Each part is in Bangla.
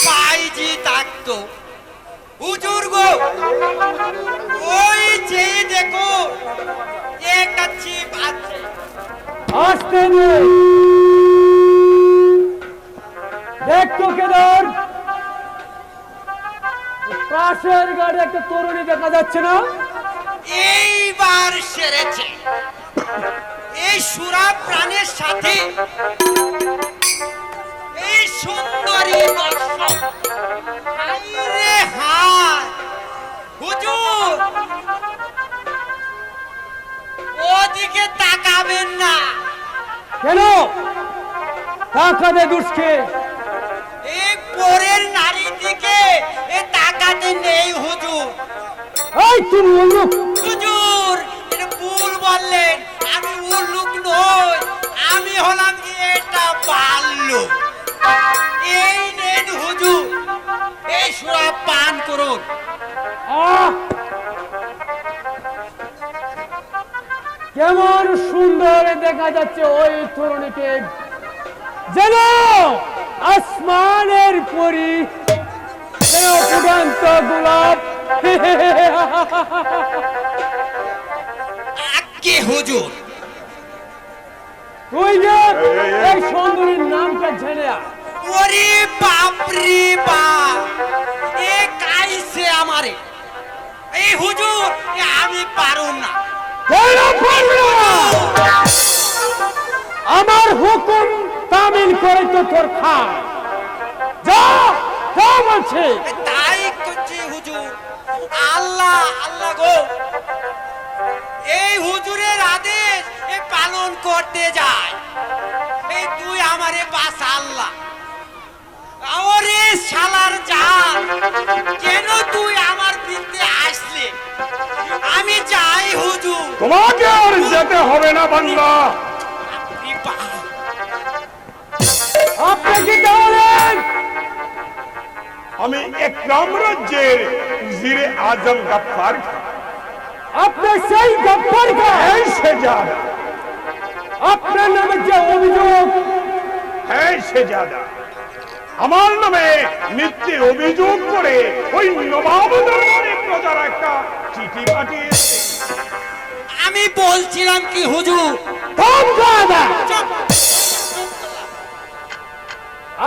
পাইজি থাকতো হুজুর গো, ওই যে দেখো একটা চিপ আছে। আসতে দেখতো কেদার, পাশের গাড়ি একটা তরুণী দেখা যাচ্ছে না? এইবার সেরেছে। এই সুরা প্রাণের সাথে এই সুন্দরী দর্শক, হায় রে হায় হুজুর, ওদিকে তাকাবেন না। কেন তাকাবে দুষ্কে? এই পরের নারীর দিকে এ তাকাতে নেই হুজুর। এই তুমি উল্লুক! হুজুর এটা ভুল বললেন, আমি উল্লুক নই, আমি হলাম কি এটা বাল্লু। এই নেন হুজুর, এই সুরা পান করুন। আহ! কেমন সুন্দর দেখা যাচ্ছে ওই তরুণীকে, যেন আসমানের পরি, যেন ফুটন্ত গোলাপ। আজ্ঞে হুজুর। তুই যে এই সুন্দরীর নামটা জেনে আয়। ওরে বাপরে বাপ, এ কাইছে আমারে। এই হুজুর আমি পারুম না। কেন পারবি না? আমার হুকুম তামিল করে তো তোর খা। যা যা বলছে। তাই করছি হুজুর। আল্লাহ আল্লাহ গো, এই হুজুরের আদেশ এ পালন করতে যায়। এই তুই আমারে বাঁচা আল্লাহ। ওরে শালার জান, কেন তুই আমার বিরুদ্ধে আসলে? আমি যাই হুজুর। তোমাকে আর যেতে হবে না বান্দা। আপনি কি বলেন? আমি একরাম রাজ্যের উজিরে আজম গফফার খান। আপনি সেই গব্বর কা? হ্যাঁ শেহজাদা, আপনার নামে যে অভিযোগ, হ্যাঁ শেহজাদা, আমার নামে মিথ্যে অভিযোগ করে ওই নবাব দরবারে প্রজারা একটা চিঠি পাঠিয়েছে। আমি বলছিলাম কি হুজুর, থাম দাদা।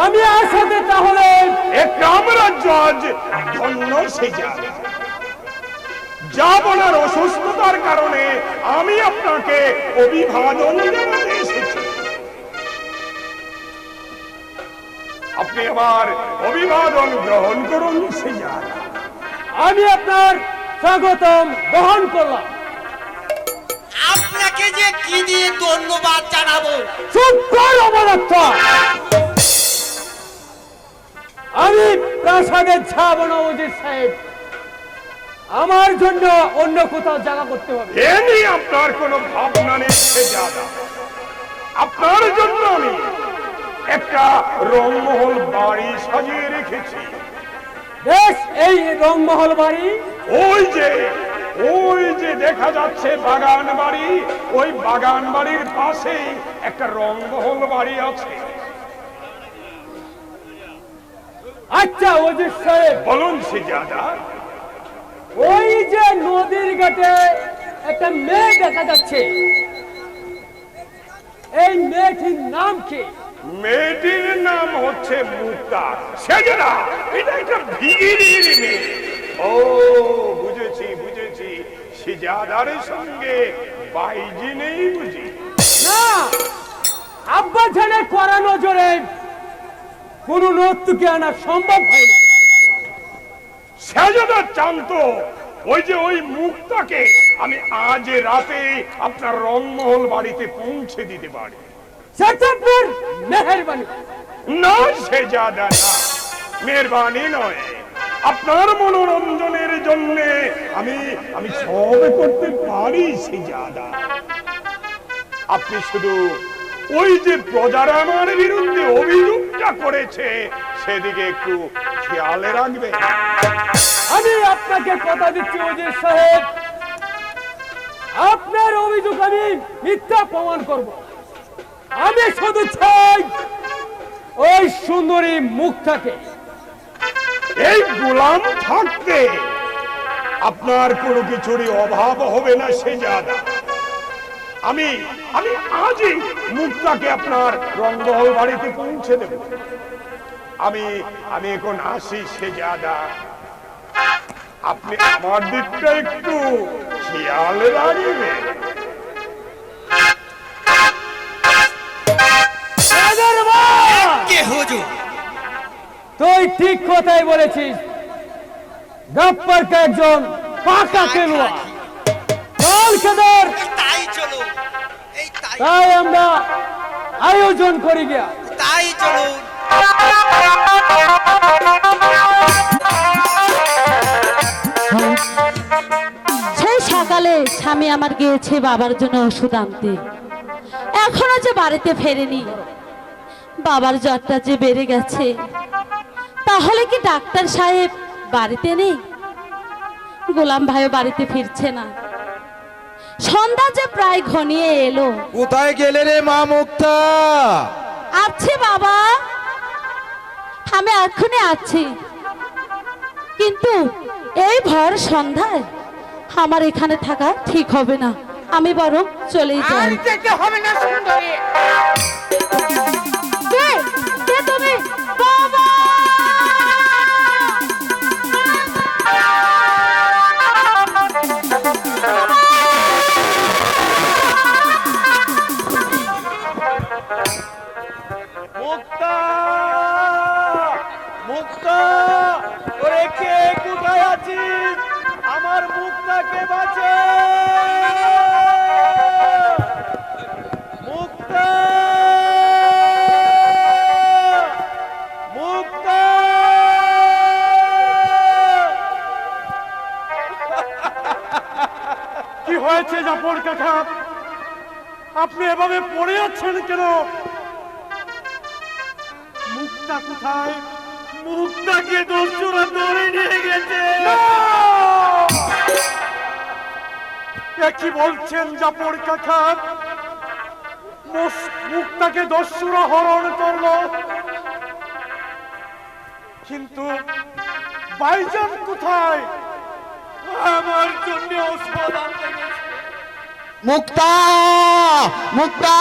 আমি আসাতে তাহলে একরাম রাজ্য আজ ধন্য শেহজাদা। যাবনার অসুস্থতার কারণে আমি আপনাকে অভিবাদন জানাতে এসেছি। আপনি আমার অভিবাদন গ্রহণ করুন শেহজাদা। আমি আপনার স্বাগতম বহন করলাম। আপনাকে যে কি দিয়ে ধন্যবাদ জানাবো। চুপ কর অবরক্ত। আমি প্রাসাদের যাব না ওজির সাহেব, আমার জন্য অন্য কোথাও জায়গা করতে হবে। এ নিয়ে আপনার কোনো ভাবনা নেই শেহজাদা। আপনার জন্য আমি একটা রংমহল বাড়ি সাজিয়ে রেখেছি। বেশ, এই রংমহল বাড়ি ওই যে দেখা যাচ্ছে বাগান বাড়ি, ওই বাগান বাড়ির পাশেই একটা রংমহল বাড়ি আছে। আচ্ছা ওজির সাহেব, বলুন শেহজাদা। ওই যে নদীর ঘাটে একটা মেয়ে দেখা যাচ্ছে, এই মেয়েটির নাম কি? মেয়েটির নাম হচ্ছে মুক্তা। শেহজাদা, এটা একটা ভিগিরির মেয়ে। ও বুঝেছি বুঝেছি, শেহজাদার সঙ্গে বাইজি নেই বুঝি? না, আব্বা জানে কড়া নজরে কোন নর্তকী আনা সম্ভব হয় না। শেহজাদা চান তো ওই মুক্তাকে আমি আজ রাতে আপনার রংমহল বাড়িতে পৌঁছে দিতে পারি। সেটা আপনার মেহেরবানি। না শেহজাদা, না মেহেরবানি নয়, আপনার মনোরঞ্জনের জন্য আমি সব করতে পারি শেহজাদা। আপনি শুধু ওই যে প্রজারা আমার বিরুদ্ধে অভিযোগটা করেছে সেদিকে একটু খেয়ালে রাখবেন। আমি আপনাকে কথা দিচ্ছি ওজির সাহেব, আপনার অভিযোগ আমি মিথ্যা প্রমাণ করব। আমি শুধু চাই ওই সুন্দরী মুখটাকে। এই গোলাম থাকতে আপনার কোনো কিছুরই অভাব হবে না শেহজাদা। আমি আমি আজই মুক্তাকে আপনার রঙ্গমহল বাড়িতে পৌঁছে দেব। আমি আমি এখন আসি শেহজাদা, আপনি আমার দিকটা একটু খেয়াল রাখবেন। কে হুজুর? তুই ঠিক কথাই বলেছিস, গাপ্পারকে একজন পাকা খেলোয়াড়। চল খেদার, তাই চলো, এই তাই তাই আমরা আয়োজন করি গিয়া। তাই চলো। সেই সকালে স্বামী আমার গিয়েছে বাবার জন্য ওষুধ আনতে, এখনো যে বাড়িতে ফেরেনি। বাবার জ্বরটা যে বেড়ে গেছে, তাহলে কি ডাক্তার সাহেব বাড়িতে নেই? গোলাম ভাইও বাড়িতে ফিরছে না। সন্ধ্যা যে প্রায় ঘনিয়ে এলো। কোথায় গেলে রে মা মুক্তা? আছি বাবা, আমি এক্ষুনি আছি, কিন্তু এই ভর সন্ধ্যায় আমার এখানে থাকা ঠিক হবে না। আমি বরং চলেই যাই। হবে না সুন্দরী। কে? কে তুমি? বাবা! মুক্তা, মুক্তা, ওরে কে কোথায় আছিস? আমার মুক্তাকে বাঁচা। মুক্তা, মুক্তা। কি হয়েছে জাফর কাকা? আপনি এভাবে পড়ে আছেন কেন? মুক্তা কোথায়? মুক্তাকে দস্যুরা ধরে নিয়ে গেছে। কি বলছেন জাফর কাকা? মুক্তাকে দস্যুরা হরণ করলো, কিন্তু ভাইজান কোথায়? আমার জন্য ওষুধ আনতে গেছে। মুক্তা, মুক্তা।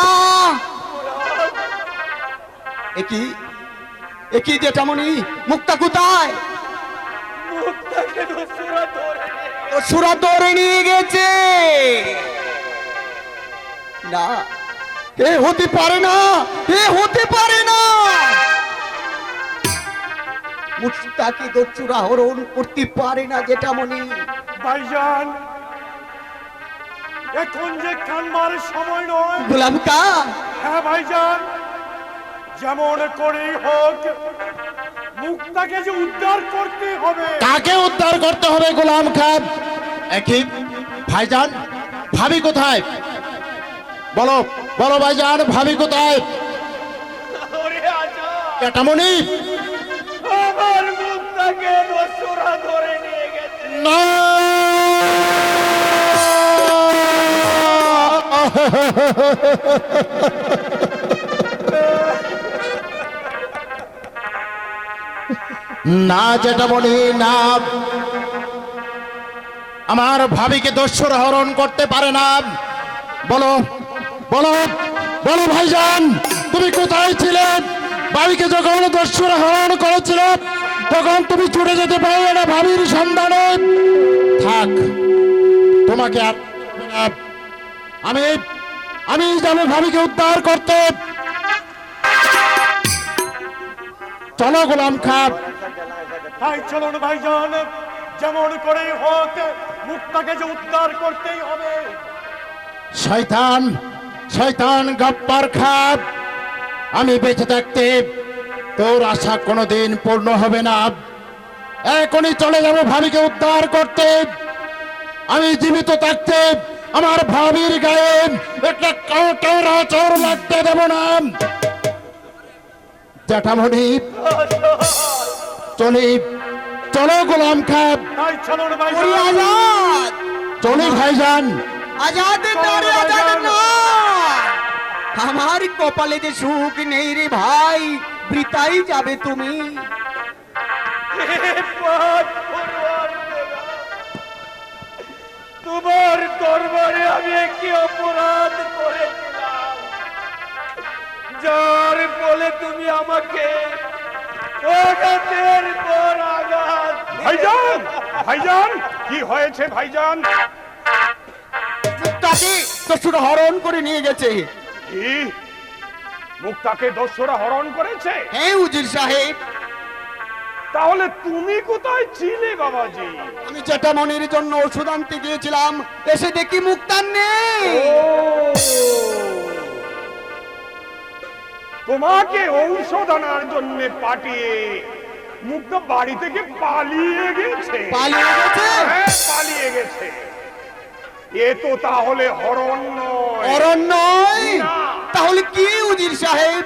একই একই জেঠামণি, মুক্তা কোথায়? মুক্তাকে দস্যুরা ধরে সুরা ধরে নিয়ে গেছে। না, এ হতে পারে না, এ হতে পারে না। মুক্তাকে দস্যুরা হরণ করতে পারে না জেঠামণি। ভাইজান, এখন যে কানবার সময় নয়। গোলাম কা, হ্যাঁ ভাইজান, যেমন করেই হোক মুক্তাকে যে উদ্ধার করতে হবে। কাকে উদ্ধার করতে হবে গোলাম খান? একই ভাইজান, ভাবি কোথায়? বলো বলো ভাইজান, ভাবি কোথায়? জ্যাঠামণি, আমার মুক্তাকে দস্যুরা ধরে নিয়ে গেছে। না! না জ্যাঠামণি, না, আমার ভাবিকে দস্যুরা হরণ করতে পারে না। বলো বলো বলো ভাইজান, তুমি কোথায় ছিলে? ভাবিকে যখন দস্যুরা হরণ করেছিল তখন তুমি ছুটে যেতে পারলে না ভাবির সন্ধানে। থাক, তোমাকে আর আমি আমি যাবো ভাবিকে উদ্ধার করতে। চলো গোলাম খান। তাই চলুন ভাইজান, যেমন করেই হোক মুক্তাকে যে উদ্ধার করতেই হবে। শয়তান, শয়তান গাপ্পার খান, আমি বেঁচে থাকতে তোর আশা কোনোদিন পূর্ণ হবে না। এখনই চলে যাব ভাবিকে উদ্ধার করতে। আমি জীবিত থাকতে আমার ভাবির গায়ে একটা কাঁটা চোর লাগতে দেব না। জ্যাঠামণি, চলি, চলো গোলাম খান। তাই চলুন ওরে ভাইজান। আজাদ, চলি ভাইজান। আজাদ নারে, আজাদ না। আমার কপালে যে সুখ নেই রে ভাই, বৃতাই যাবে তুমি। তোমার দরবারে আমি কি অপরাধ করেছিলাম যার ফলে তুমি আমাকে আঘাতের পর আঘাত দিলে? ভাইজান, ভাইজান, কি হয়েছে ভাইজান? মুক্তাকে দস্যুরা হরণ করে নিয়ে গেছে। কি মুক্তাকে দস্যুরা হরণ করেছে? হ্যাঁ উজির সাহেব, তাহলে তুমি কোথায় ছিলে বাবাজি? আমি জ্যাঠামণির জন্য ওষুধ আনতে গিয়েছিলাম, এসে দেখি মুক্তার নেই। তোমাকে ঔষধ আনার জন্য পাঠিয়ে মুক্তা বাড়ি থেকে পালিয়ে গেছে। পালিয়ে গেছে? হ্যাঁ, পালিয়ে গেছে। এ তো তাহলে হরণ নয়। অরণ্য নয়? না। তাহলে কি উজির সাহেব?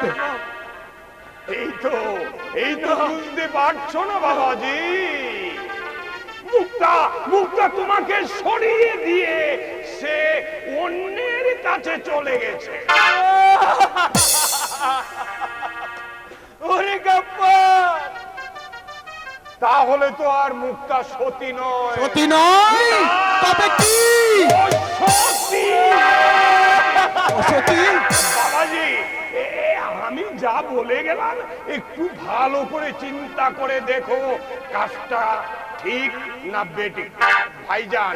এই তো বুঝতে পারছো না বাবাজি, মুক্তা মুক্তা তোমাকে সরিয়ে দিয়ে সে অন্যের কাছে চলে গেছে। ওরে গাপ্পার, তাহলে তো আর মুক্তা সতী নয়। সতী নয়? তবে কি? ও সতী। সতী? বাবাজি, আমি যা বলে গেলাম একটু ভালো করে চিন্তা করে দেখো কাজটা ঠিক না বেঠিক। ভাইজান,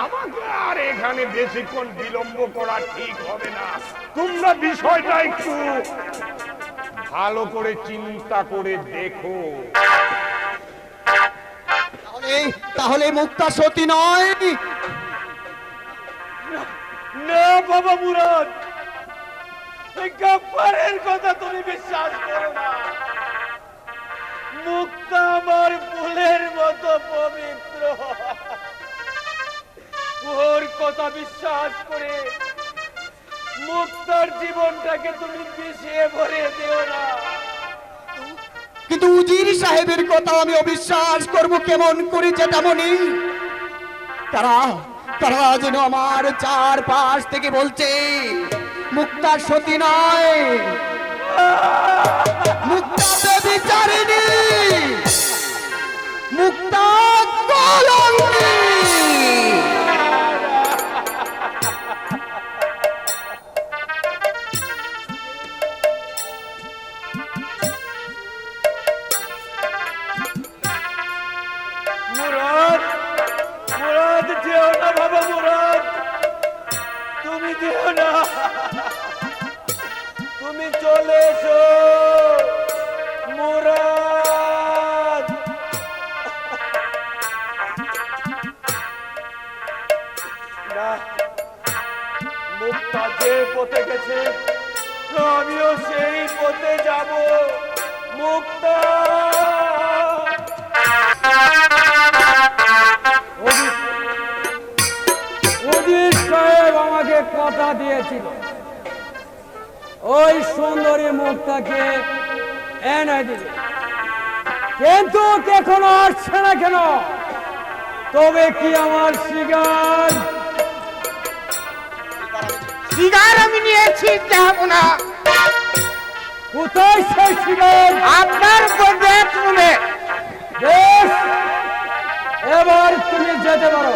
আমাকে আর এখানে বেশিক্ষণ বিলম্ব করা ঠিক হবে না। তোমরা বিষয়টা একটু ভালো করে চিন্তা করে দেখো। তাহলে মুক্তা সতী নয়? না বাবা মুরাদ, এই গাপ্পারের কথা তুমি বিশ্বাস করো না। মুক্তা আমার ফুলের মতো পবিত্র, ওর কথা বিশ্বাস করে মুক্তার জীবনটাকে তুমি পিছিয়ে ভরে দিও না। কিন্তু উজির সাহেবের কথা আমি অবিশ্বাস করব কেমন করে জ্যাঠামণি? তারা তারা যেন আমার চারপাশ থেকে বলছে মুক্তা সতী নয়, মুক্তা বেবিচারিণী, মুক্তা কলঙ্কি। মুরাদ, মুরাদ যেও না বাবা মুরাদ, তুমি যেও না, তুমি চলে এসো মুরাদ। না, মুক্তা যে পথে গেছে আমিও সেই পথে যাব। মুক্তা, উজির সাহেব আমাকে কথা দিয়েছিল ওই সুন্দরী মুক্তাকে এনে দিবে, কিন্তু এখনো আসছে না কেন? তবে কি আমার শিকার? শিকার আমি নিয়েছি, যাবো না। কোথায় সেই শিকার? আপনার প্রদেশ মনে। বেশ, এবার তুমি যেতে পারো।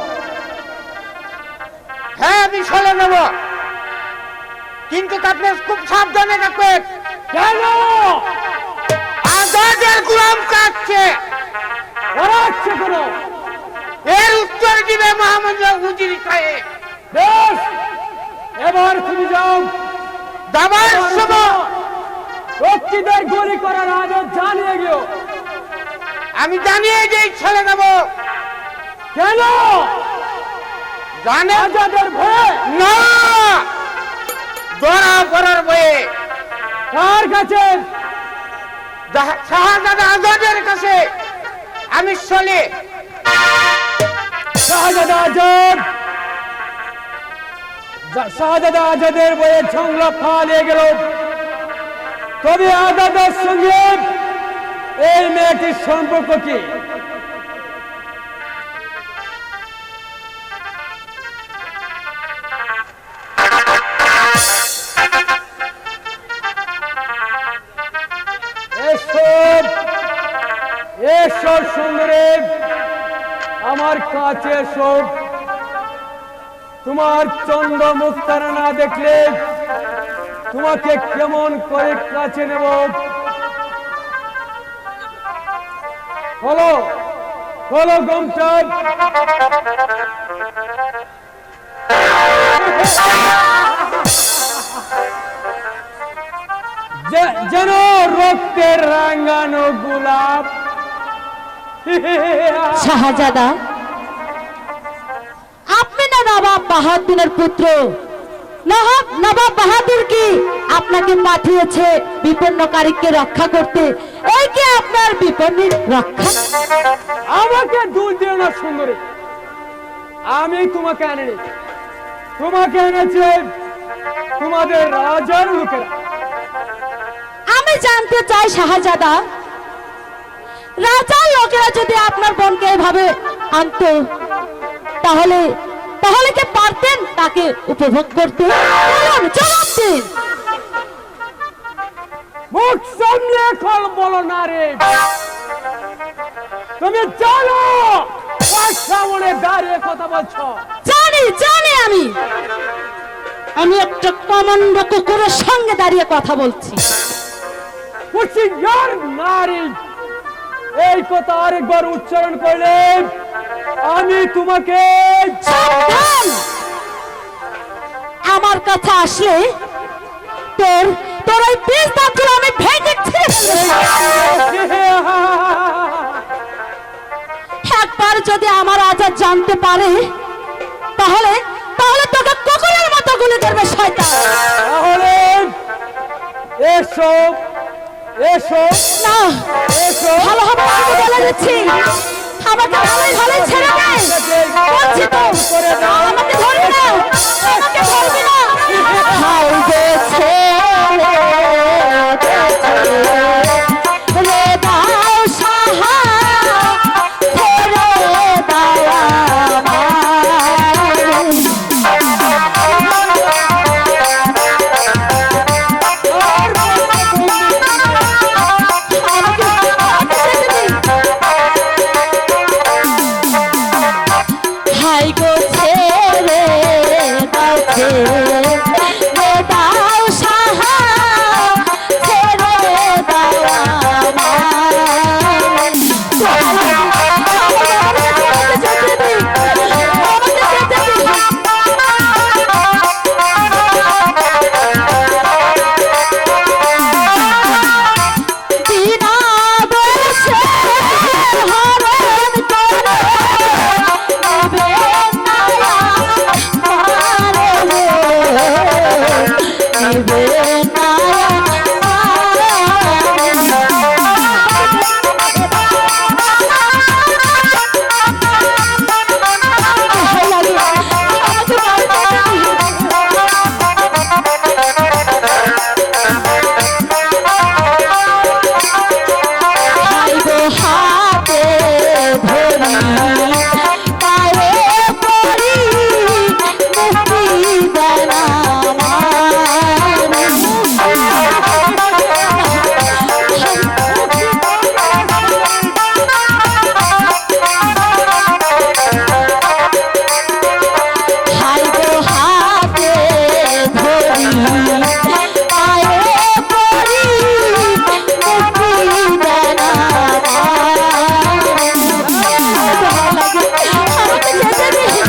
হ্যাঁ, আমি চলে নেব, কিন্তু আপনি খুব সাবধানে থাকবেন। কেন? আজাদের গুলাম কাটছে, ওরা আসছে কেন? এর উত্তর দিবে মোহাম্মদ উজির সাহেব। বেশ, এবার তুমি যাও। দাবার সময় রক্ষীদের গুলি করার আগে জানিয়ে গিয়েও। আমি জানিয়ে যে ছেড়ে দেব। কেন? জানে আজাদের ভয়ে? না, ধরা পড়ার বয়ে। কার কাছে? শাহজাদা আজাদের কাছে আমি চলে। শাহজাদা আজাদ, শাহজাদা আজাদের বয়ে ঝংলা পালিয়ে গেল। তবে আজাদের সঙ্গে এই মেয়েটির সম্পর্ক কি? এসো এসো সুন্দরী, আমার কাছে এসো। তোমার চন্দ্র মুক্তার না দেখলে তোমাকে কেমন করে কাছে নেব? বলো বলো গমটা। যেন রক্তের রাঙানো গোলাপ। শাহজাদা, আপনি না নবাব বাহাদুরের পুত্র। নবাব বাহাদুর কি আপনাকে পাঠিয়েছে বিপন্নকারীকে রক্ষা করতে? এই কি আপনার বিপন্নের রক্ষা? আমাকে দূর দিও না সুন্দরী, আমি তোমাকে আনিনি, তোমাকে এনেছে তোমাদের রাজার লোকেরা। আমি জানতে চাই শাহজাদা, রাজার লোকেরা যদি আপনার বোনকে এভাবে আনতো, তাহলে তাহলে কি পারতেন তাকে উপভোগ করতে? বলুন, জবাব দিন। মুখ সামনে এখন বলো না রে, তুমি জানো কার সামনে দাঁড়িয়ে কথা বলছো? জানি জানি, আমি একটা কমান্ড কুকুরের সঙ্গে দাঁড়িয়ে কথা বলছি। হুঁশিয়ার নারী, এই কথা আরেকবার উচ্চারণ করলে আমি তোমাকে। সাবধান! আমার কাছে আসলে তোর তোর ওই পিস দাঁতগুলো আমি ভেঙে একবার যদি আমার আজাদ জানতে পারে, তাহলে তাহলে তোকে কুকুরের মতো গুলি করবে শয়তান। তাহলে এসো এসো না, এসো। ভালো হবে না, আমি বলে দিচ্ছি। আমাকে ভালোই ভালোই ছেড়ে দে, বলছি তো। আমাকে ধরবি না, আমাকে ধরবি না। হাই গো ছেড়ে রে দাও সাহা, ছেড়ে দাও হাই গো ছেড়ে দাও, ছেড়ে দাও সাহা, ছেড়ে দাও বিনা দোষে হরণ করে হাতে ধরি পায়ে পড়ি, মুক্তি দেন হাই গো হাতে ধরি পায়ে পড়ি, মুক্তি দেন আমাকে যেতে দিন।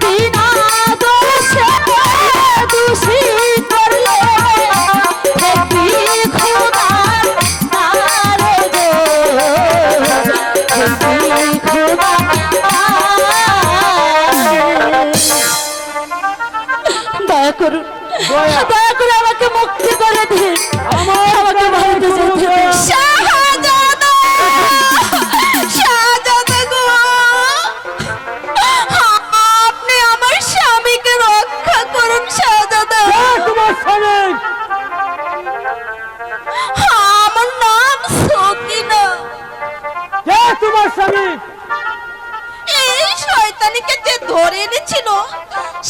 বিনা দোষে দোষী করলে দেখবি খোদার তারে গো, দেখবি খোদার দয়া করুন, দয়া করে আমাকে মুক্তি করে দিন, আমাকে বাড়িতে যেতে দিন। শাহজাদা, শাহজাদা গো, আপনি আমার স্বামীকে রক্ষা করুন শাহজাদা। তোমার স্বামী আমার নাম সকিনা। কে? তোমার স্বামী এই শয়তানিকে যে ধরে এনেছিল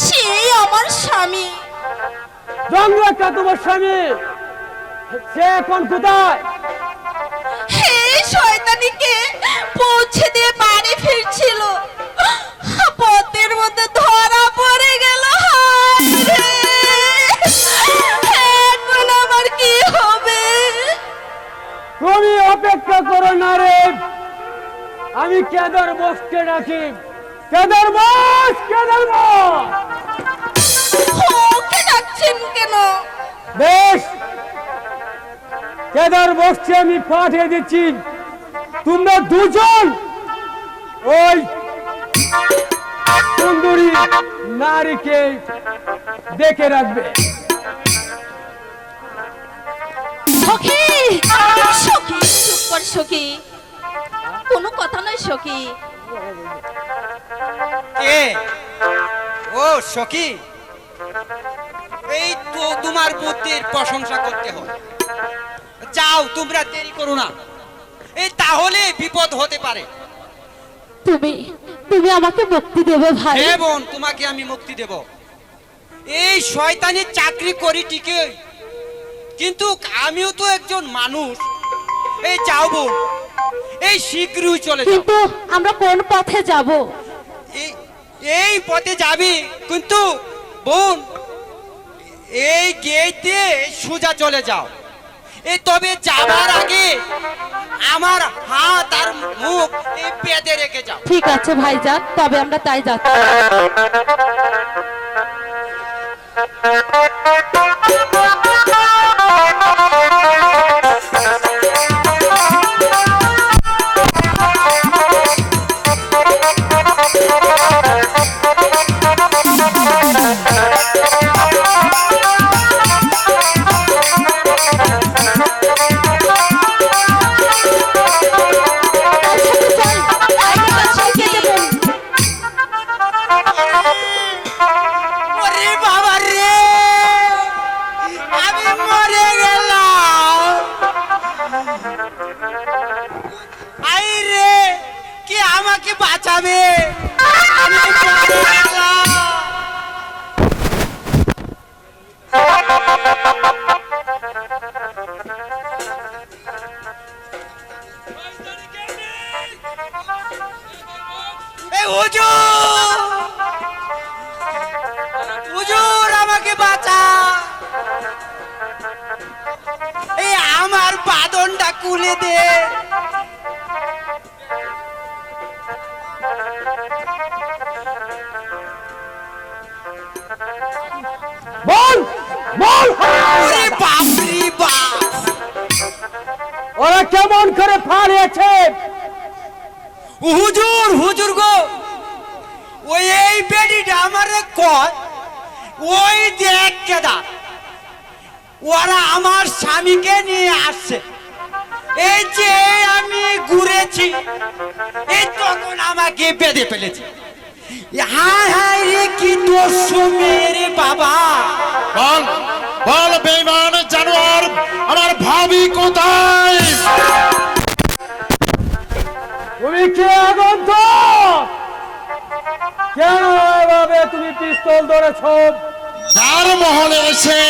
সেই আমার স্বামী। জঙ্গলটা তোমার স্বামী, সে এখন কোথায়? এই শয়তানিকে পৌঁছে দিয়ে বাড়ি ফিরছিল, পথের মধ্যে ধরা পড়ে গেল। হায় রে! এখন আমার কি হবে? তুমি অপেক্ষা করো না রে, আমি কেদার বসকে ডাকি। কেদার বস, কেদার বস! ওকে ডাকছেন কেন? বেশ, কেদার বসকে আমি পাঠিয়ে দিচ্ছি। তোমরা দুজন ওই সুন্দরী নারীকে দেখে রাখবে। সখী, সখী, চুপ কর সখী, কোনো কথা নয় সখী। কে? ও সখী, এই তো তোমার বুদ্ধির প্রশংসা করতে হয়। যাও, তোমরা দেরি করো না, এই তাহলে বিপদ হতে পারে। তুমি তুমি আমাকে মুক্তি দেবে ভাই? হ্যাঁ বোন, তোমাকে আমি মুক্তি দেব। এই শয়তানি চাকরি করি ঠিকই, কিন্তু আমিও তো একজন মানুষ। এই যাও বোন, এই শীঘ্রই চলে যাও। কিন্তু আমরা কোন পথে যাব? এই পথে যাবি, কিন্তু বোন এই গেট দিয়ে সোজা চলে যাও। এই তবে যাবার আগে আমার হাত আর মুখ এই বেঁধে রেখে যাও। ঠিক আছে ভাইজান, তবে আমরা তাই যাচ্ছি। ওরে বাবা রে, আমি মরে গেলাম। আই রে, কে আমাকে বাঁচাবে? আমি মরে গেলাম। এই হুজুর, হুজুর আমাকে বাঁচা। এই আমার বাঁধনটা খুলে দে। বল, বল! ওরে বাপ রে বাপ, ওরা কেমন করে ফাড়িয়েছে? হুজুর, হুজুর গো, ওই এই বেডিটা আমারে কয়, ওই দেখ কেদার, ওরা আমার স্বামীকে নিয়ে আসছে। এই যে আমি ঘুরেছি, এই তখন আমাকে বেঁধে ফেলেছে। হায় হায় রে, কি দোষ মেরে বাবা। বল, বল বেঈমান জানোয়ার, আমার ভাবি কোথায়? তুমি কে আগন্ত? কেন এভাবে তুমি পিস্তল ধরেছ? যার মহলে এসে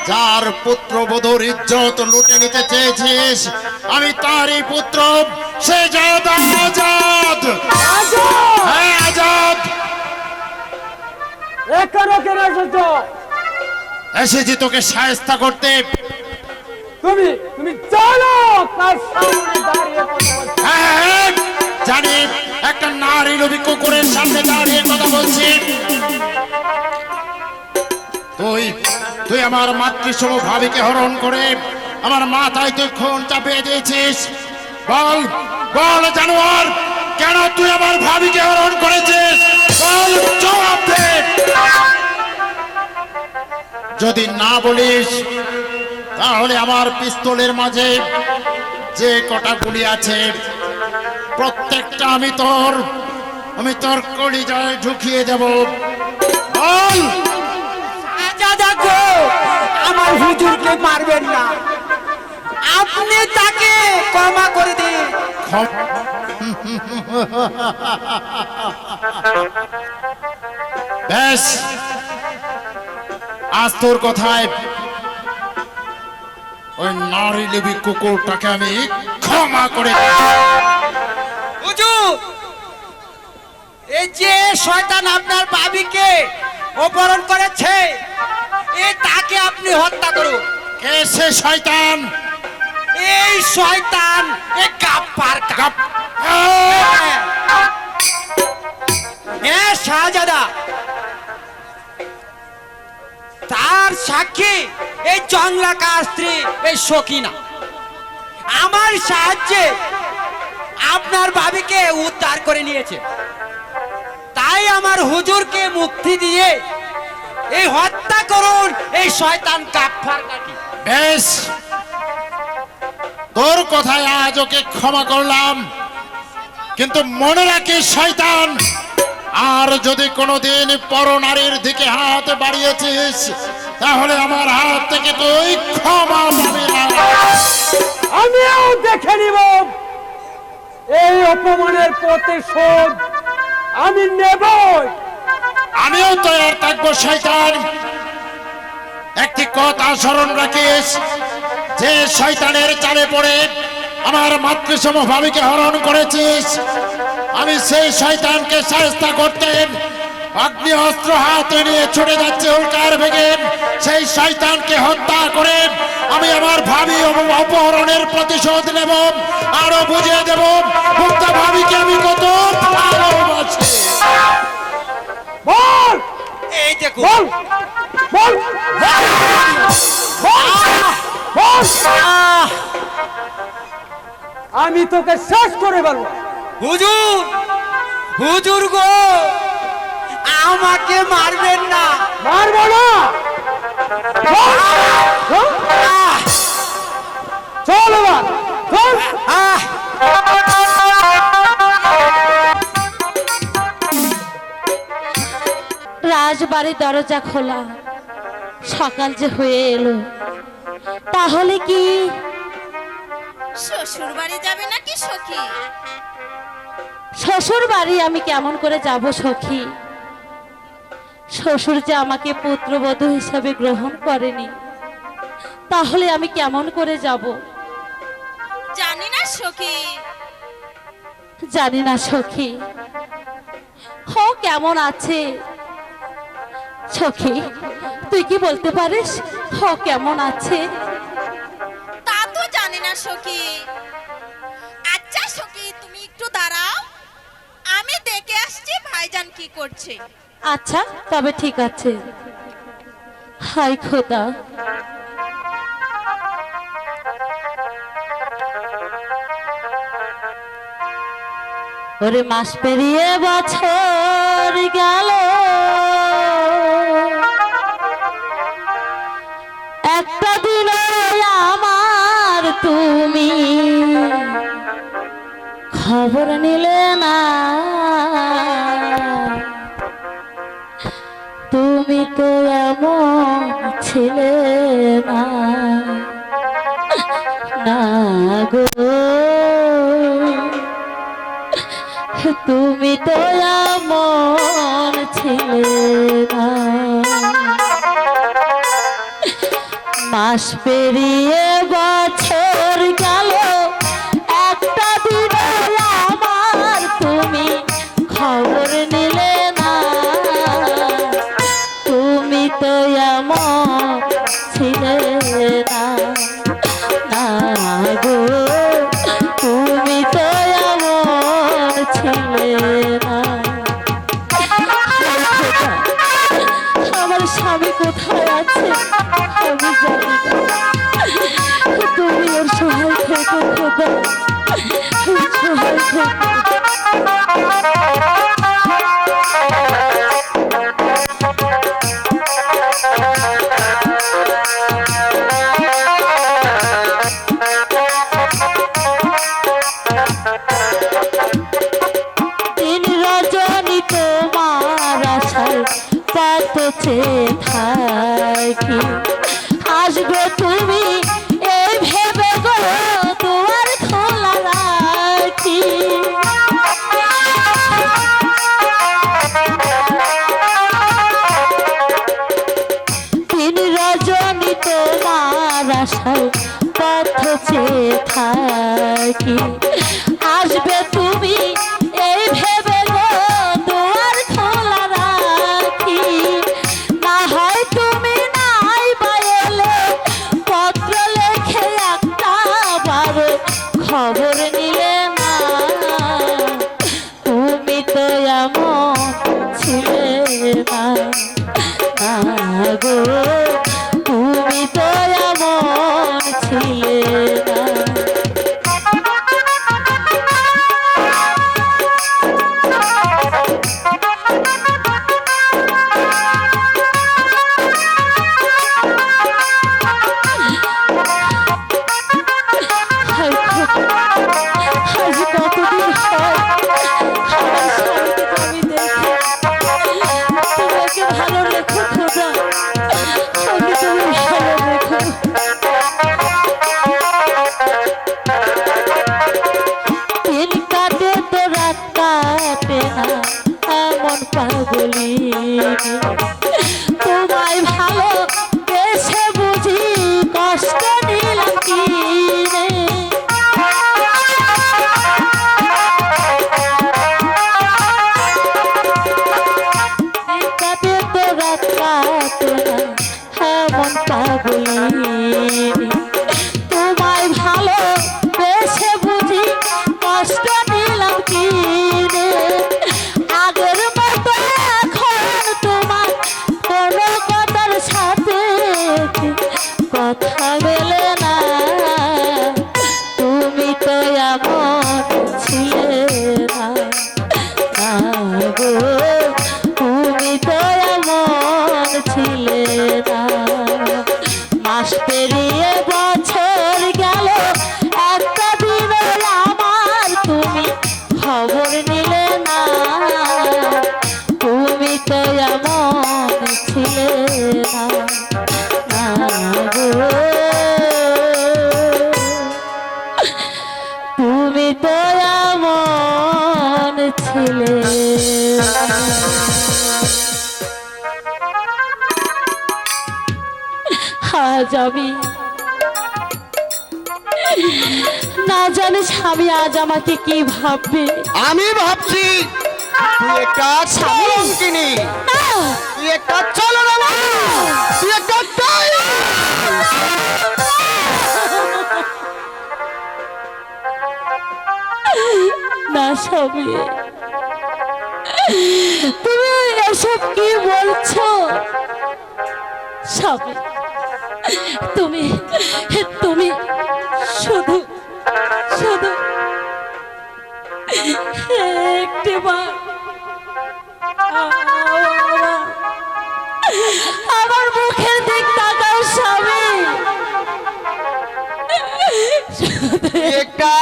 যার পুত্র বধূর ইজ্জত লুটে নিতে চেয়েছিস, আমি তারই পুত্র, সে জাত আজাদ। হ্যাঁ, আজাদ। এখানে কেন এসেছ? এসেছি তোকে শায়েস্তা করতে। তুমি তুমি জানো কার সামনে দাঁড়িয়ে কথা বলছো? হ্যাঁ, হ্যাঁ, জানি, একটা নারী লোভী কুকুরের সামনে দাঁড়িয়ে কথা বলছি। তুই তুই আমার মাতৃসম ভাবিকে হরণ করে আমার মাথায় তুই খুন চাপিয়ে দিয়েছিস। বল, বল জানোয়ার, কেন তুই আমার ভাবিকে হরণ করেছিস? বল, জবাব দে। যদি না বলিস তাহলে আমার পিস্তলের মাঝে যে কটা গুলি আছে প্রত্যেকটা আমি তোর কলিজায় ঢুকিয়ে দেব। বল। আজাদ গো, আমার হুজুরকে মারবেন না, আপনি তাকে ক্ষমা করে দিন। বেশ, আজ তোর কথায় ওই নারী লিবি কুকুরটাকে আমি ক্ষমা করে হুজুর, এই যে শয়তান আপনার ভাবিকে অপহরণ করেছে, তাকে আপনি হত্যা করুন। কে সে শয়তান? এই শয়তান গাপ্পার কাপ। হ্যাঁ শাহজাদা, তার সাক্ষী এই জংলাকার স্ত্রী এই সকিনা আমার সাহায্যে আপনার ভাবিকে উদ্ধার করে নিয়েছে। তাই আমার হুজুরকে মুক্তি দিয়ে এই হত্যা করুন এই শয়তান গাপ্পার কাকি। বেশ, তোর কথায় আজ ওকে ক্ষমা করলাম, কিন্তু মনে রাখিস শয়তান, আর যদি কোনোদিন পরনারীর দিকে হাত বাড়িয়েছিস তাহলে আমার হাত থেকে তুই ক্ষমা পাবি না। আমিও দেখে নিব এই অপমানের প্রতিশোধ আমি নেবই। আমিও তৈরি থাকবো শয়তান। একটি কথা স্মরণ রাখিস, যে শয়তানের চালে পড়ে আমার মাতৃসম ভাবিকে হরণ করেছিস, আমি সেই শয়তানকে শায়েস্তা করতে অগ্নি অস্ত্র হাতে নিয়ে ছুটে যাচ্ছে উল্কার ভেগে সেই শয়তানকে হত্যা করে আমি আমার ভাবি অপহরণের প্রতিশোধ নেব, আরো বুঝিয়ে দেব মুক্ত ভাবিকে আমি কত ভালোবাসি। বল এই দেখুন, বল বল বল, আমি তোকে শেষ করে বলবো। হুজুর, হুজুর গো, আমাকে মারবেন না। মারবো না। চল এবার, চল। রাজবাড়ির দরজা খোলা, সকাল যে হয়ে এলো, তাহলে কি শ্বশুর বাড়ি যাবে নাকি সখী? শ্বশুর বাড়ি আমি কেমন করে যাব সখী? শ্বশুর যে আমাকে পুত্রবধূ হিসাবে গ্রহণ করেনি, তাহলে আমি কেমন করে যাব? জানি না সখী। জানি না সখী। ও কেমন আছে সখী? তুই কি বলতে পারিস ও কেমন আছে? তা তো জানি না সখী। আচ্ছা সখী, তুমি একটু দাঁড়াও, আমি দেখে আসছি ভাইজান কি করছে। আচ্ছা, তবে ঠিক আছে। হাই খোদা, ওরে মাস পেরিয়ে বছর গেল, একটা দিন আমার তুমি খবর নিলে না। তুমি তো এমন ছিলে না, না গো, তুমি তো এমন ছিলে না। মাস পেরিয়ে বছর গেল, একটা দিন আমার তুমি খবর নিলে না। তুমি তো এমন ছিলে না, না গো, তুমি তো এমন ছিলে না। আমার স্বামী কোথায় আছে আমি জানি না। তুমি ওর সহায় থেকে খোদা, সহায় থেকে। দিন রজনী তোমার আশায় পাতছে থাকি, আসবে তুমি এই ভেবে গো কি আসবে তুমি এই ভেবে গো দুয়ার খোলা রাখি। না হয় তুমি নাই বাইলে পত্র লেখে একটা বারে খবর নিলে না। তুমি তো এমন ছিলে না, না গো তুমি তো এমন ছিলে না। আজ কতদিন হয় আমার স্বামীকে তো আমি দেখি। তুমি ওকে ভালো রেখো খোদা, ওকে তুমি ভালো রেখো। দিন কাটে তো রাত কাটে না এমন পাগলি। তোমায় ভালো বেশে বুঝি কষ্ট নিলাম কি রে। কাটে তো রাত কাটে না এমন পাগলি। তোমায় ভালো বেশে বুঝি কষ্ট নিলাম কি রে। আগের মতো এখন তোমার কোনো কথার সাথে কথা মেলে না। তুমি তো এমন ছিলে না, না গো তুমি তো এমন ছিলে না। মাস পেরিয়ে বছর গেল একটা দিন আমার তুমি খবর নিলে না। তুমি তো এমন ছিলে না, না গো তুমি তো এমন ছিলে না। আজ আমি না জানি স্বামী আজ আমাকে কি ভাববে। আমি ভাবছি তুই একটা কিনি, তুই একটা চলো না, তুই একটা না স্বামী, তুমি এসব কি বলছো স্বামী? তুমি তুমি শুধু শুধু একটিবার আমার মুখের দিক তাকাও স্বামী। একটা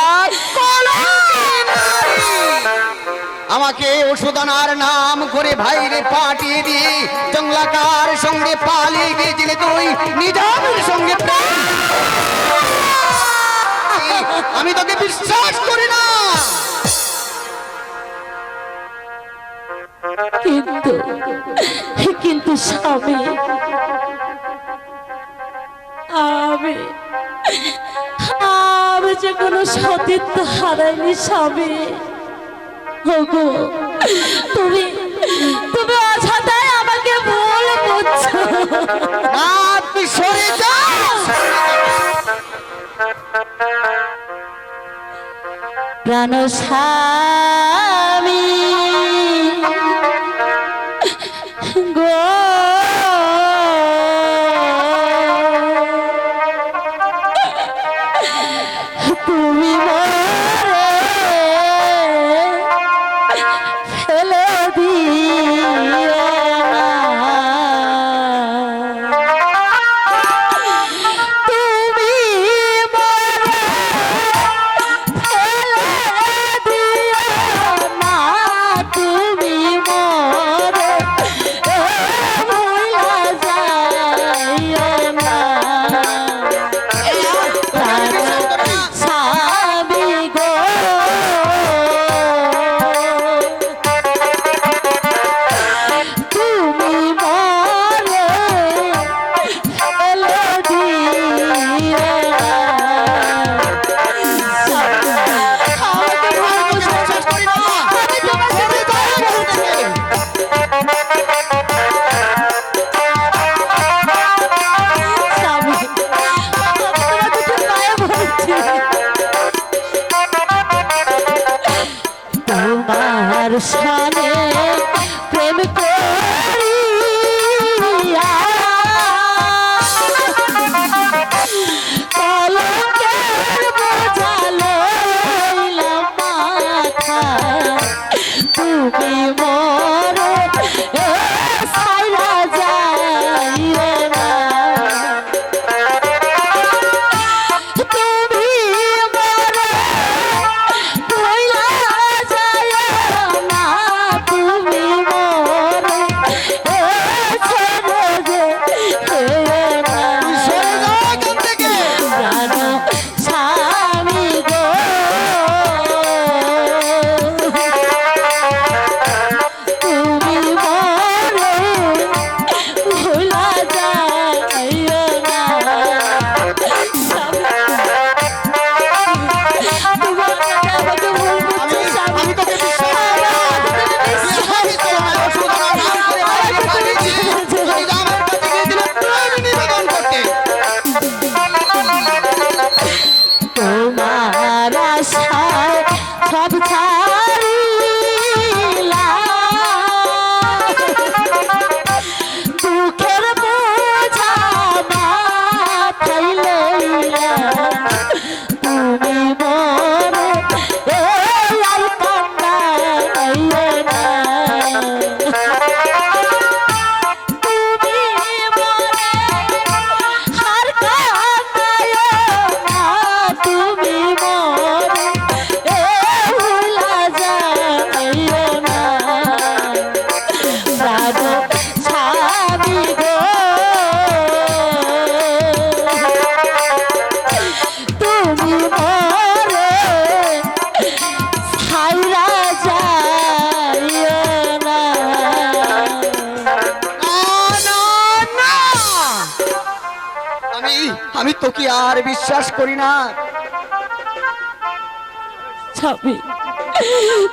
আমাকে ওষুধ আনার নাম করে ভাইরে পাঠিয়ে দিয়ে জংলাকার সঙ্গে পালিয়ে গিয়েছিলে তুই নিজামের সঙ্গে। আমি তোকে বিশ্বাস করি না। কিন্তু কিন্তু স্বামী আমি আমি যে কোনো সতীত্ব হারাইনি স্বামী। ওগো তুমি তুমি অযথাই আমাকে ভুল বুঝছো। তুই সরে যা। প্রাণ স্বামী গো তুমি মরে ফেলে দিও না। তুমি মরে ফেলে দিও না। আমি তোকে আর বিশ্বাস করি না। স্বামী,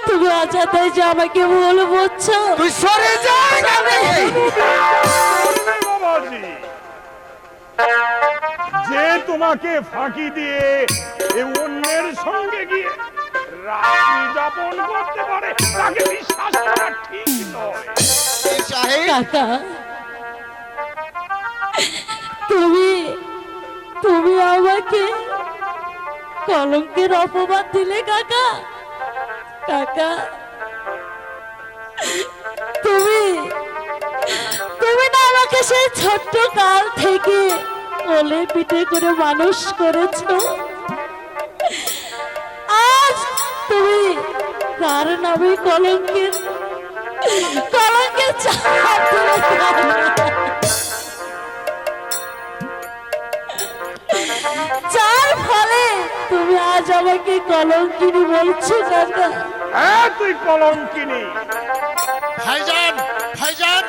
তুমি অযথাই যে আমাকে ভুল বুঝছো। তুই সরে যা এখান থেকে। বাবাজি, যে তোমাকে ফাঁকি দিয়ে এ অন্যের সঙ্গে গিয়ে রাত্রি যাপন করতে পারে তাকে বিশ্বাস করা ঠিক নয়। সাহেব, কাকা, তুমি তুমি আমাকে কলঙ্কের অপবাদ দিলে কাকা। কাকা, তুমি তুমি না আমাকে সেই ছোট্ট কাল থেকে কোলে পিঠে করে মানুষ করেছো। আজ তুমি তার নামে কলঙ্কের চাপ দিলে কাকা। যার ফলে তুমি আজ আমাকে কলঙ্কিনী বলছো কাকা। হ্যাঁ, তুই কলঙ্কিনী। ভাইজান, ভাইজান,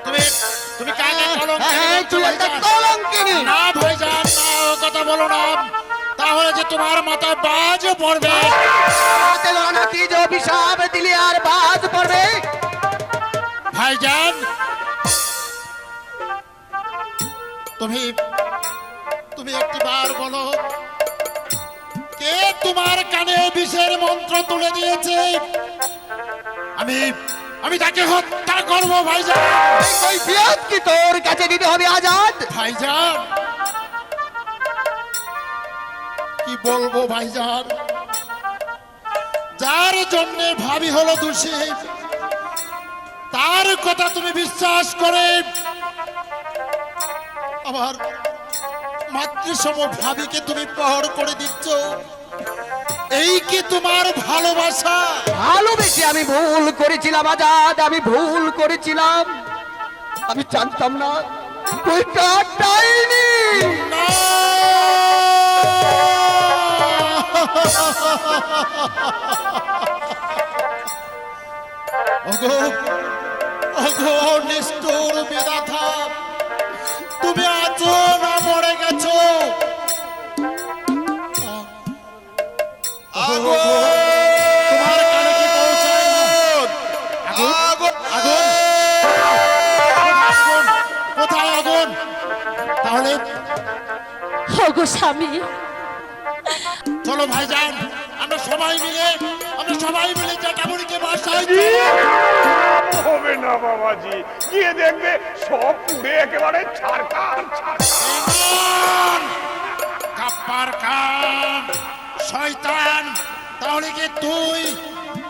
তুমি তুমি কাকে কলঙ্কিনী হ্যাঁ, বলছো তুই একটা ভাইজান? কলঙ্কিনী। না ভাইজান, না, ও কথা বলো না, তাহলে যে তোমার মাথায় বাজ পড়বে। হাতে লানাতি যে অভিশাপ দিলি আর বাজ পড়বে। ভাইজান, তুমি তুমি একটিবার বলো, কে তোমার কানে বিষের মন্ত্র তুলে দিয়েছে? আমি আমি তাকে হত্যা করব ভাইজান। এই কৈফিয়ত কি তোর কাছে দিতে হবে আজাদ? ভাইজান, কি বলবো ভাইজান, যার জন্য ভাবি হলো দোষী, তার কথা তুমি বিশ্বাস করে আমার মাতৃসম ভাবিকে তুমি প্রহর করে দিচ্ছ। এই কি তোমার ভালোবাসা? ভালোবেসে আমি ভুল করেছিলাম আজাদ, আমি ভুল করেছিলাম। আমি জানতাম না তুই কাটাইনি। না! ওগো, ওগো নিষ্ঠুর বিধাতা, তুমি আছো না মরে গেছো? ওগো, তোমার কানে কি পৌঁছায় না? আগুন, আগুন, আগুন, কোথায় আগুন? তাহলে ওগো স্বামী, চলো ভাইজান, আমরা সবাই মিলে জ্যাঠামণিকে বাসায় হবে না বাবাজি, গিয়ে দেখবে সব পুড়ে একেবারে ছারখার ছারখার। কাপ্পার কান শয়তান, তাহলে কি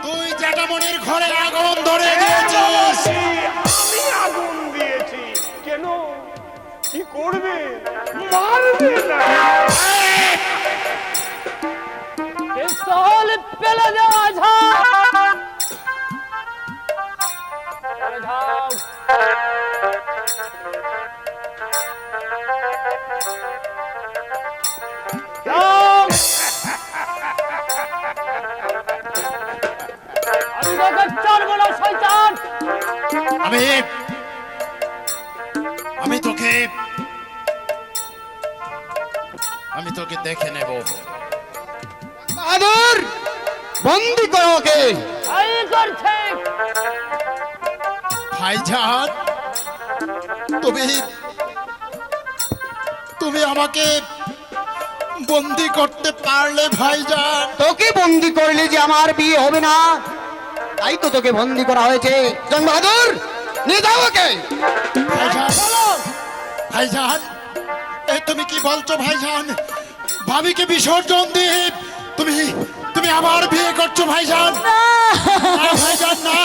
তুই জ্যাঠামণির ঘরে আগুন ধরে দিয়েছিস? আমি আগুন দিয়েছি কেন? কি করবে? মারবে না। পিস্তল ফেলে দাও আজাদ। চলে যাও। যাও। আমি তোকে ছাড়বো না শয়তান। আমি তোকে দেখে নেব। বাহাদুর, বন্দি করো ওকে। এই করছে। ভাইজান, তুমি আমাকে বন্দি করতে পারলে ভাইজান? তোকে বন্দি করলে যে আমার বিয়ে হবে না, তাই তো তোকে বন্দি করা হয়েছে। জন বাহাদুর, নিয়ে যাও ওকে। ভাইজান, ভাইজান, এই তুমি কি বলছো ভাইজান? ভাবিকে বিসর্জন দিয়ে তুমি আমার বিয়ে করছো ভাইজান? না ভাইজান, না,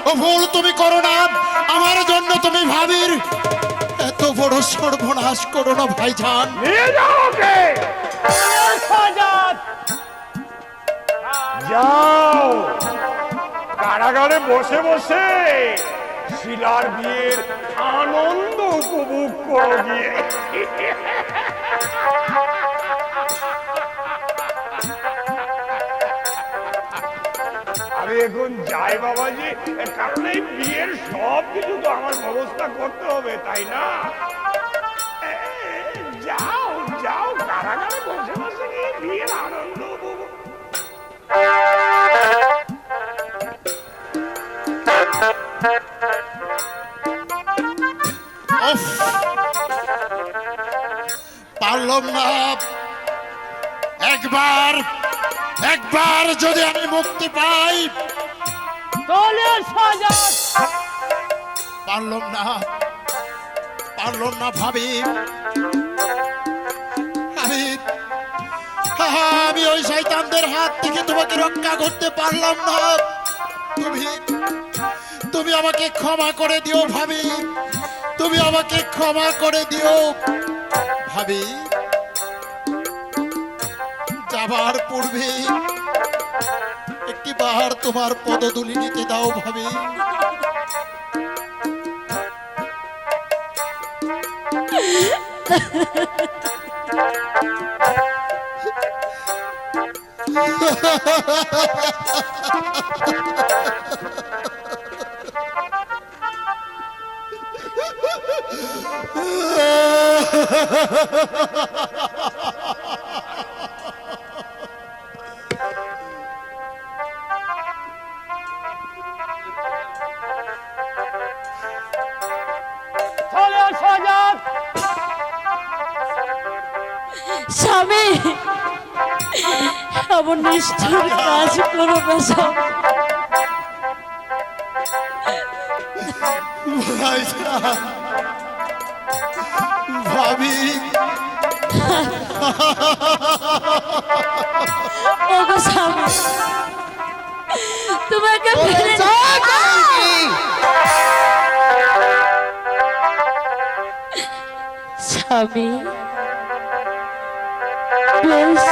ও ভুল তুমি করো না। আমার জন্য তুমি ভাবির এত বড় সর্বনাশ করো না ভাইজান। নিয়ে যাও ওকে। আজাদ। যাও, কারাগারে বসে বসে শিলার বিয়ের আনন্দ উপভোগ করো গিয়ে। আমি এখন যাই বাবাজি, কারণ এই বিয়ের সব কিছু তো আমার ব্যবস্থা করতে হবে, তাই না? যাও উফ, পারলাম না। একবার একবার যদি আমি মুক্তি পাই। চলে সাজাত পারলাম না, পারলাম না ভাবি। আমি ওই শয়তানদের হাত থেকে তোমাকে রক্ষা করতে পারলাম না। তুমি তুমি আমাকে ক্ষমা করে দিও ভাবি, তুমি আমাকে ক্ষমা করে দিও ভাবি। যাবার পূর্বে একটি বার তোমার পদধূলি নিতে দাও ভাবি। চলে সাজাত স্বামী, এমন নিষ্ঠুর কাজ করো না স্বামী। ভাবি, ওগো স্বামী, তোমাকে ফেলে স্বামী, বেশ,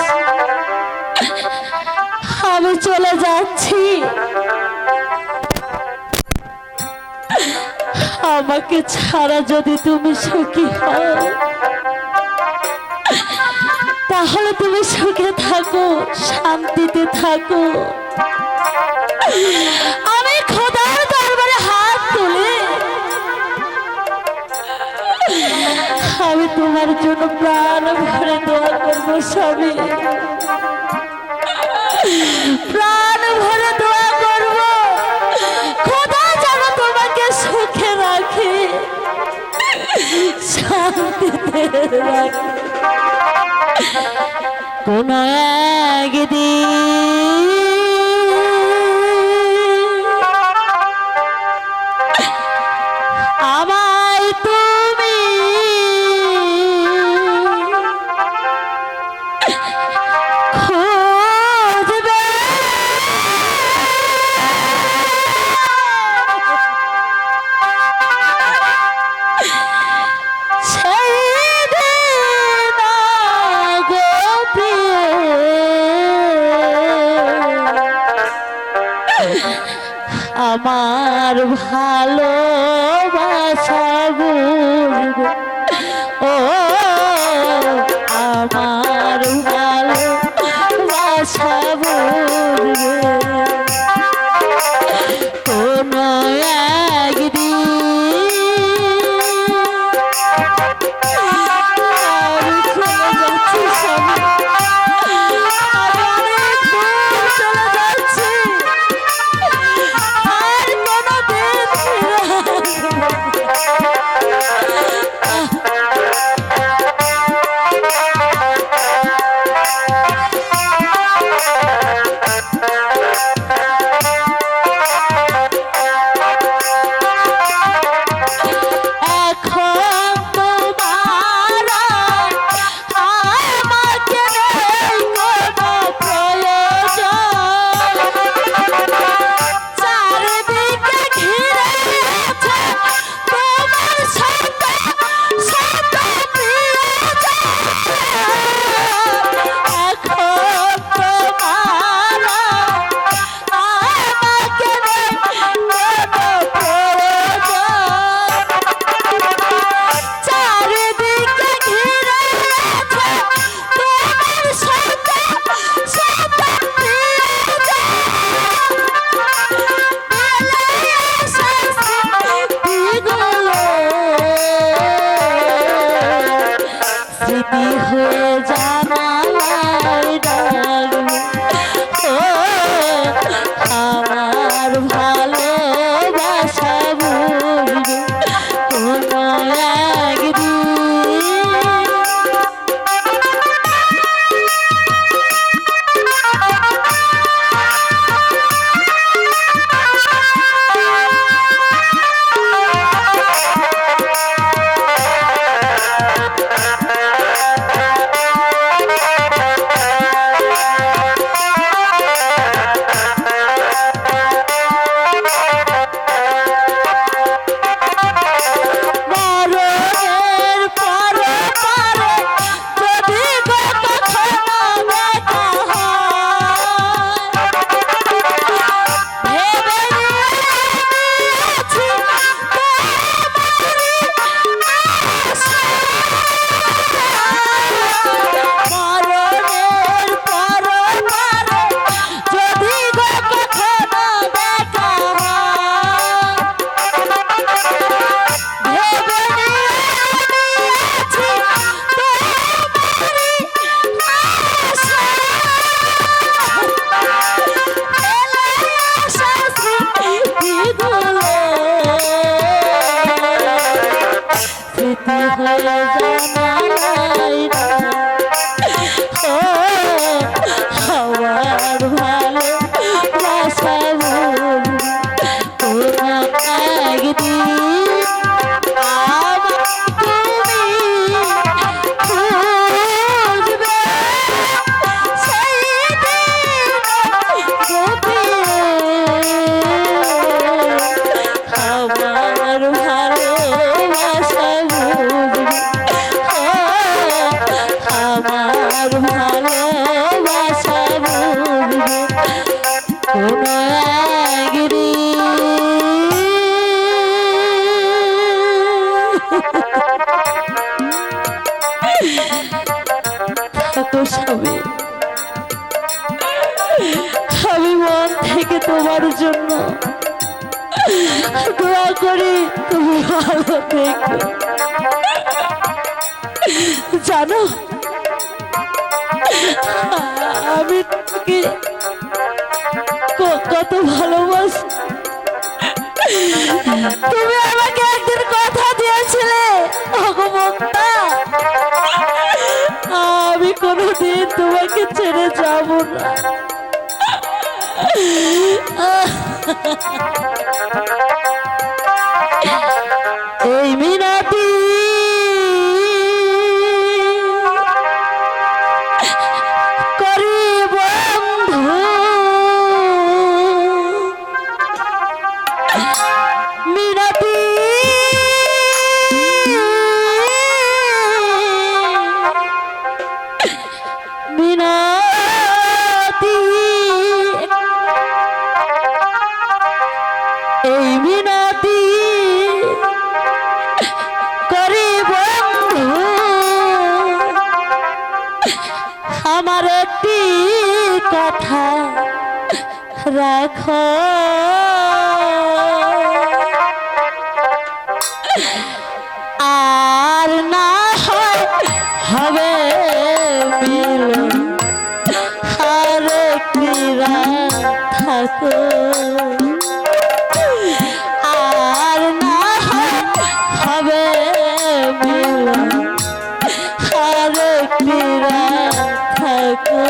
আমি চলে যাচ্ছি। আমাকে ছাড়া যদি তুমি সুখী হও, তাহলে তুমি সুখে থাকো, শান্তিতে থাকো। আমি খোদার দরবারে হাত তুলে আমি তোমার জন্য প্রাণ ভরে দোয়া করবো স্বামী, প্রাণ ভরে দোয়া করব খোদা যেন তোমাকে সুখে রাখে, শান্তিতে রাখে। কোন একদিন আমায় তুমি খুঁজবে, সেই দিন গো প্রিয় আমার ভালোবাসা বুঝবে, ও আমার ভালোবাসা বুঝবে। কোন একদিন আমি চলে যাচ্ছি স্বামী, আমি অনেক দূর চলে যাচ্ছি, আর কোনোদিন ফিরে আসবো না। এখন তোমার আমাকে নেই কোনো প্রয়োজন, চারিদিকে ঘিরে আছে তোমার সাথে সাথে প্রিয়জন। এখন তোমার আমাকে নেই কোনো প্রয়োজন, চারিদিকে ঘিরে আছে তোমার সাথে সাথে প্রিয়জন। বেলায় আসে স্মৃতিগুলো, স্মৃতি হয়ে জানালায় ডাকবে, ও আমার ভালোবাসা বুঝবে। ভেবে নিয়েছি তোমারই আশা। ফেলে আসা স্মৃতিগুলো স্মৃতি হয়ে জানাই না। ও আমার ভালোবাসা ভুল কোনো একদিন আবার তুমি খুঁজবে সেই দিন আমার ভালোবাসা বুঝবে আমার ভালোবাসা বুঝবে কোনো স্বামী, আমি মন থেকে তোমার জন্য দোয়া করি তুমি ভালো থেকো। জানো আমি তোকে কত ভালোবাসি। তুমি আমাকে একদিন কথা দিয়েছিলে ভগবন্তা, আমি কোনোদিন তোমাকে ছেড়ে যাব না। এই মিনতি করি বন্ধু, মিনতি মিনতি এই মিনতি করি বন্ধু, আমার একটি কথা রাখো। আর না হয় হবে মিলন আর একটি রাত থাকো। আর না হয় হবে মিলন আর একটি রাত থাকো।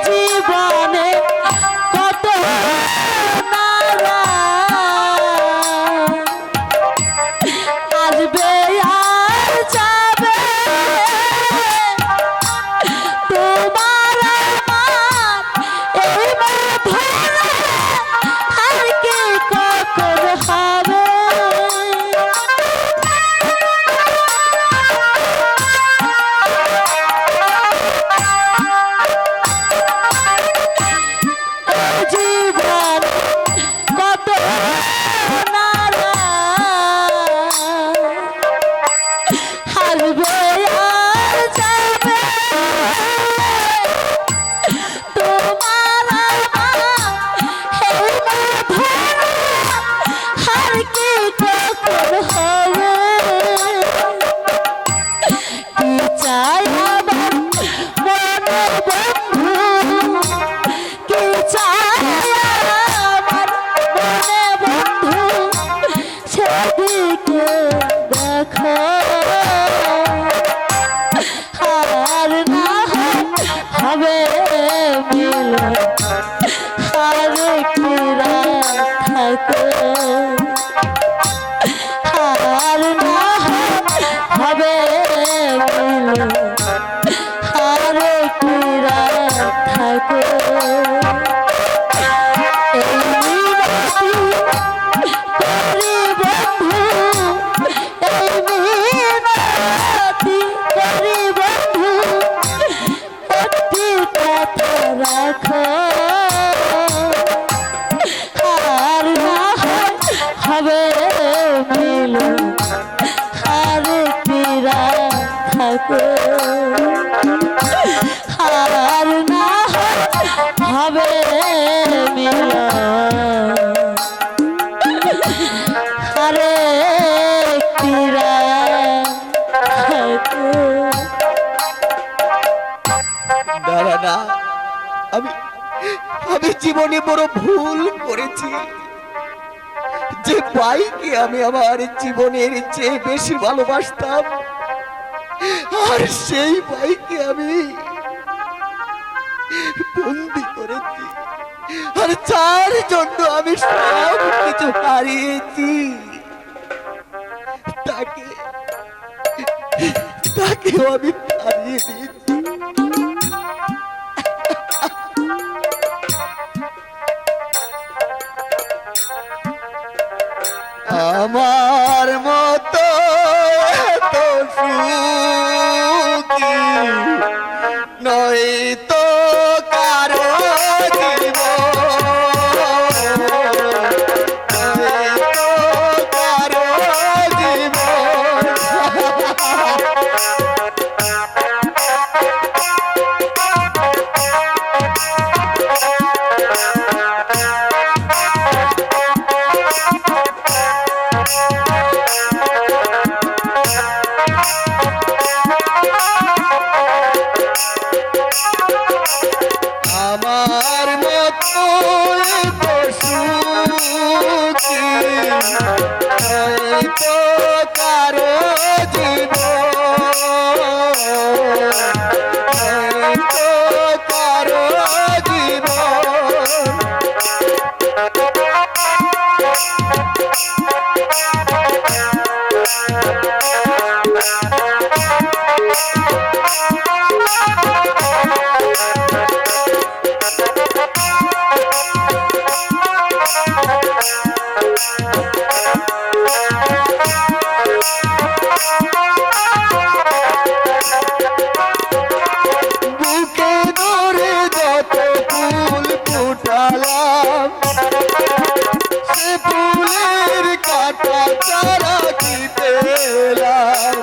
জীবনে কত নারা আসবে আর যাবে, তোমার আমার এই মাধুরী আর কি কখন হবে। জীবন কত নারা হাসবে আর যাবে, তোমার আমার আর কি কখন হবে। কি চাই আমার মনে বন্ধু, কি চাই আমার মনে বন্ধু, সেদিকে দেখো। আর না হবে মিলন আর একটি রাত থাকো। আর না হবে মিলন আর একটি রাত থাকো। এই মিনতি করি বন্ধু, এই মিনতি করি বন্ধু, একটি রাখো, আর না হবে মিলন আর পীড়া থাকো, আর না হবে মিলন আরে পীড়া থাকো। দাঁড়া না, আমি আমি জীবনে বড় ভুল করেছি। যে ভাইকে আমি আমার জীবনের চেয়ে বেশি ভালোবাসতাম, আর সেই ভাইকে আমি বন্দি করেছি, আর যার জন্য আমি সব কিছু হারিয়েছি, তাকে তাকেও আমি হারিয়ে দিয়েছি। আমার মতো এত সুখী নয় তো কারো জীবন, নয় তো কারো জীবন। আমার মতো এত সুখী হয়তো কারো জীবন, হয়তো কারো জীবন। বুকে ধরে যত ফুল ফুটালাম, সে ফুলের কাটা চারা কি পেলাম,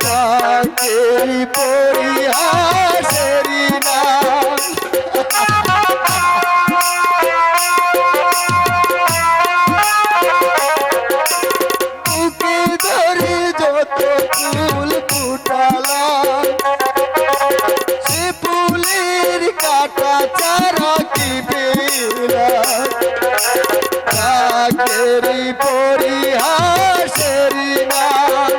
কাকেরি পরিহাসেরি নাম। বুকে ধরে যত ফুল ফুটালাম, সে ফুলের কাটা চারা কি পেলাম, কাকেরি পরিহাসেরি নাম।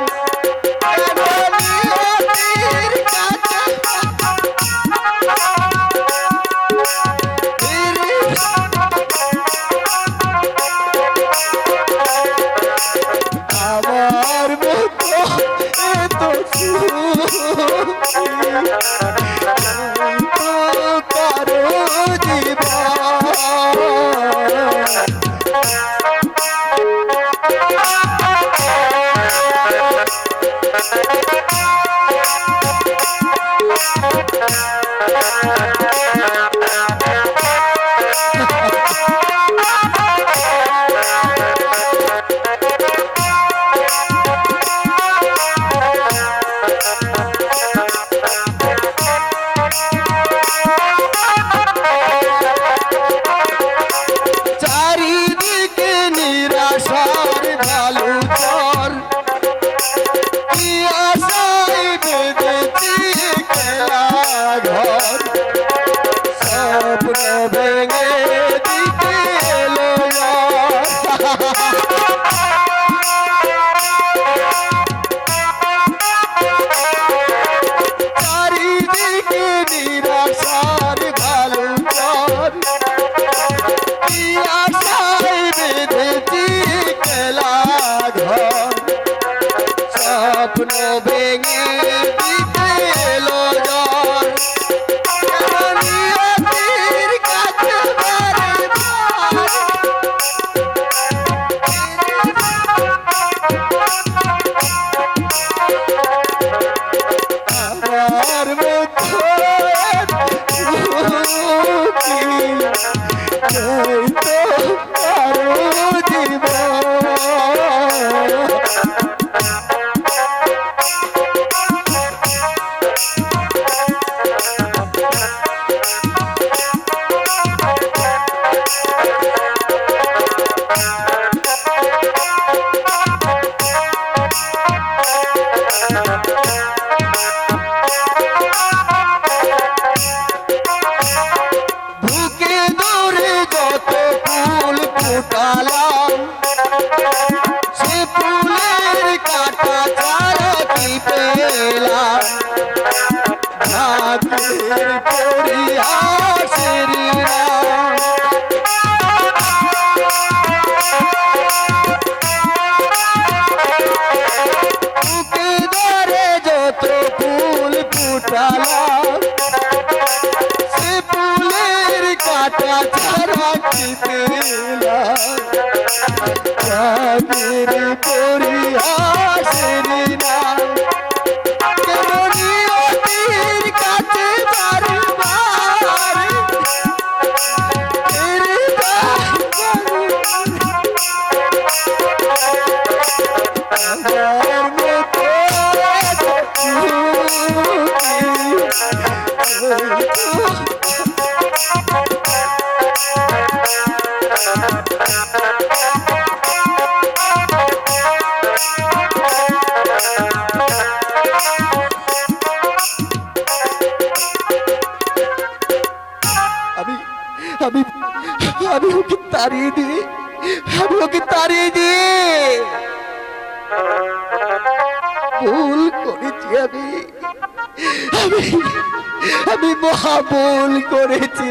কেন নিয়তির কাছে আমার মতো এত সুখী হয়তো কারো জীবন। চারিদিকে নিরাশার ভালো চর, কি আশায় বেঁধেছি খেলা ঘর, সুখী এই তো আরো জীবন। বুকে ধরে যত ফুল ফুটালাম সে ফুলের কাটা ছাড়া কি পেলাম ভাগ্যের পরিহাসের নাম। বুকে ধরে যত ফুল ফুটালাম সে ফুলের কাটা ছাড়া কি পেলাম রাগের পরিহাসের নাম। কেমনি অতির কাছে বারবার ফিরে আমার মতো আমি আমি আমি ওকে তাড়িয়ে দিয়ে ভুল করেছি আমি আমি আমি মহা ভুল করেছি